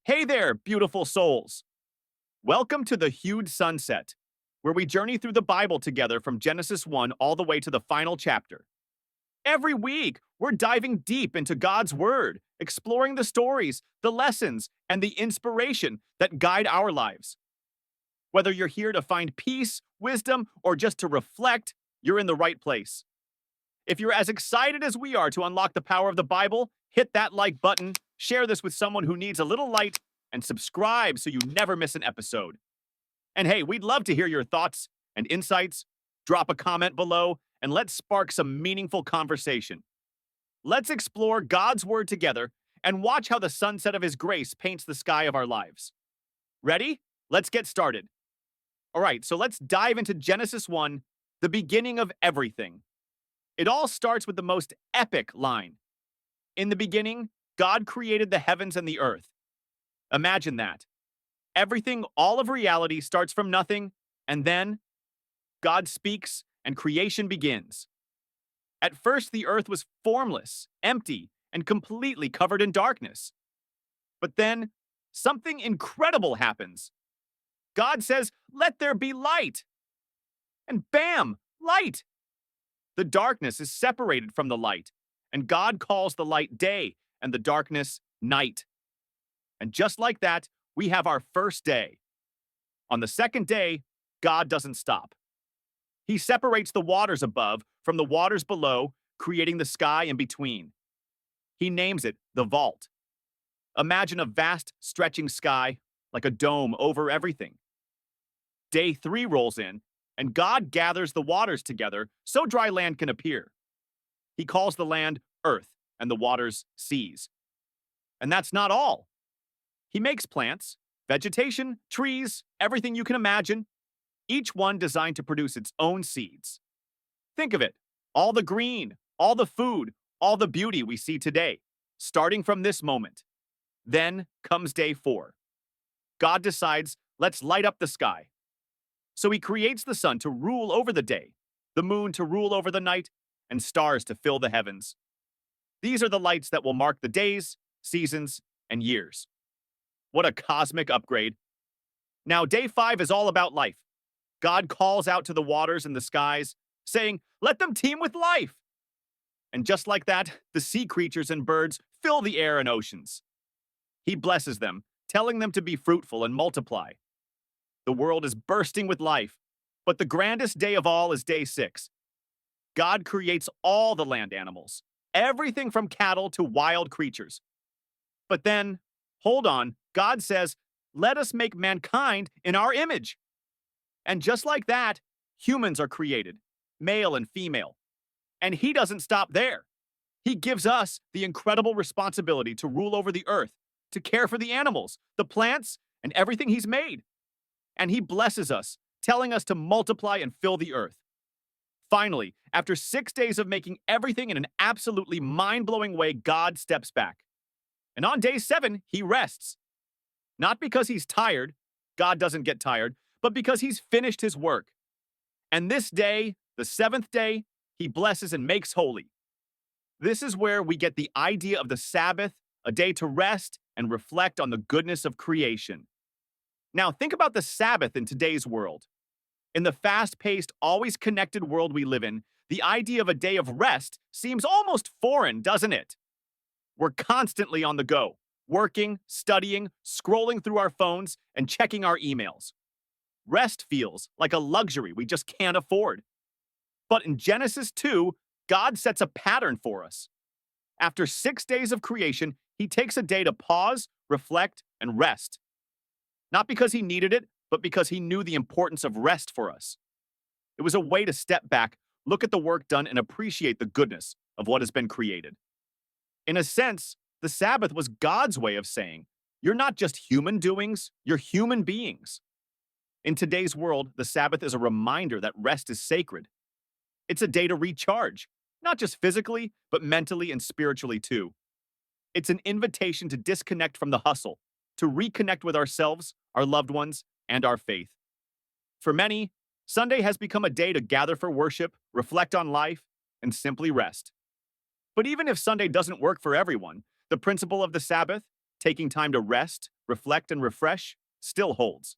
Hey there, beautiful souls. Welcome to the Hued Sunset, where we journey through the Bible together from Genesis 1 all the way to the final chapter. Every week, we're diving deep into God's Word, exploring the stories, the lessons, and the inspiration that guide our lives. Whether you're here to find peace, wisdom, or just to reflect, you're in the right place. If you're as excited as we are to unlock the power of the Bible, hit that like button, share this with someone who needs a little light, and subscribe so you never miss an episode. And hey, we'd love to hear your thoughts and insights. Drop a comment below and let's spark some meaningful conversation. Let's explore God's Word together and watch how the sunset of His grace paints the sky of our lives. Ready? Let's get started. All right, so let's dive into Genesis 1, the beginning of everything. It all starts with the most epic line. In the beginning, God created the heavens and the earth. Imagine that. Everything, all of reality starts from nothing, and then God speaks and creation begins. At first, the earth was formless, empty, and completely covered in darkness. But then, something incredible happens. God says, "Let there be light." And bam, light. The darkness is separated from the light, and God calls the light day and the darkness night. And just like that, we have our first day. On the second day, God doesn't stop. He separates the waters above from the waters below, creating the sky in between. He names it the vault. Imagine a vast, stretching sky, like a dome over everything. Day 3 rolls in, and God gathers the waters together so dry land can appear. He calls the land earth and the waters seas. And that's not all. He makes plants, vegetation, trees, everything you can imagine, each one designed to produce its own seeds. Think of it, all the green, all the food, all the beauty we see today, starting from this moment. Then comes day 4. God decides, let's light up the sky. So He creates the sun to rule over the day, the moon to rule over the night, and stars to fill the heavens. These are the lights that will mark the days, seasons, and years. What a cosmic upgrade. Now, day 5 is all about life. God calls out to the waters and the skies, saying, "Let them teem with life." And just like that, the sea creatures and birds fill the air and oceans. He blesses them, telling them to be fruitful and multiply. The world is bursting with life, but the grandest day of all is day 6. God creates all the land animals, everything from cattle to wild creatures. But then, hold on, God says, "Let us make mankind in our image." And just like that, humans are created, male and female. And He doesn't stop there. He gives us the incredible responsibility to rule over the earth, to care for the animals, the plants, and everything He's made. And He blesses us, telling us to multiply and fill the earth. Finally, after 6 days of making everything in an absolutely mind-blowing way, God steps back. And on day 7, He rests. Not because He's tired, God doesn't get tired, but because He's finished His work. And this day, the 7th day, He blesses and makes holy. This is where we get the idea of the Sabbath, a day to rest and reflect on the goodness of creation. Now, think about the Sabbath in today's world. In the fast-paced, always connected world we live in, the idea of a day of rest seems almost foreign, doesn't it? We're constantly on the go, working, studying, scrolling through our phones, and checking our emails. Rest feels like a luxury we just can't afford. But in Genesis 2, God sets a pattern for us. After 6 days of creation, He takes a day to pause, reflect, and rest. Not because He needed it, but because He knew the importance of rest for us. It was a way to step back, look at the work done, and appreciate the goodness of what has been created. In a sense, the Sabbath was God's way of saying, you're not just human doings, you're human beings. In today's world, the Sabbath is a reminder that rest is sacred. It's a day to recharge, not just physically, but mentally and spiritually too. It's an invitation to disconnect from the hustle, to reconnect with ourselves, our loved ones, and our faith. For many, Sunday has become a day to gather for worship, reflect on life, and simply rest. But even if Sunday doesn't work for everyone, the principle of the Sabbath, taking time to rest, reflect, and refresh still holds.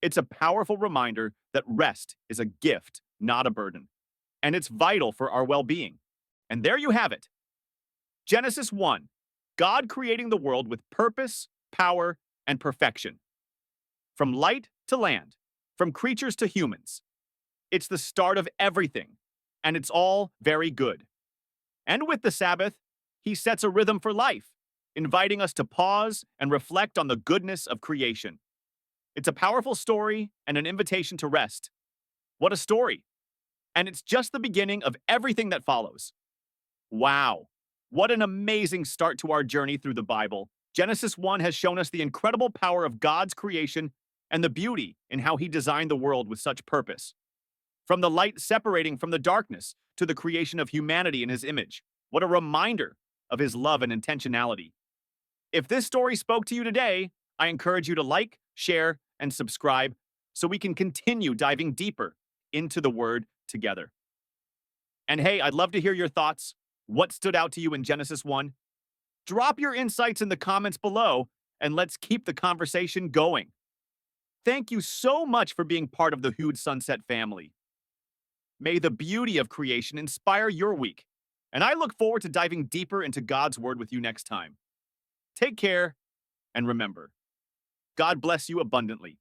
It's a powerful reminder that rest is a gift, not a burden, and it's vital for our well being. And there you have it. Genesis 1, God creating the world with purpose, power, and perfection. From light to land, from creatures to humans. It's the start of everything, and it's all very good. And with the Sabbath, he sets a rhythm for life, inviting us to pause and reflect on the goodness of creation. It's a powerful story and an invitation to rest. What a story! And it's just the beginning of everything that follows. Wow. What an amazing start to our journey through the Bible. Genesis 1 has shown us the incredible power of God's creation and the beauty in how he designed the world with such purpose. From the light separating from the darkness to the creation of humanity in his image. What a reminder of his love and intentionality. If this story spoke to you today, I encourage you to like, share, and subscribe so we can continue diving deeper into the Word together. And hey, I'd love to hear your thoughts. What stood out to you in Genesis 1? Drop your insights in the comments below, and let's keep the conversation going. Thank you so much for being part of the Hued Sunset family. May the beauty of creation inspire your week, and I look forward to diving deeper into God's Word with you next time. Take care, and remember, God bless you abundantly.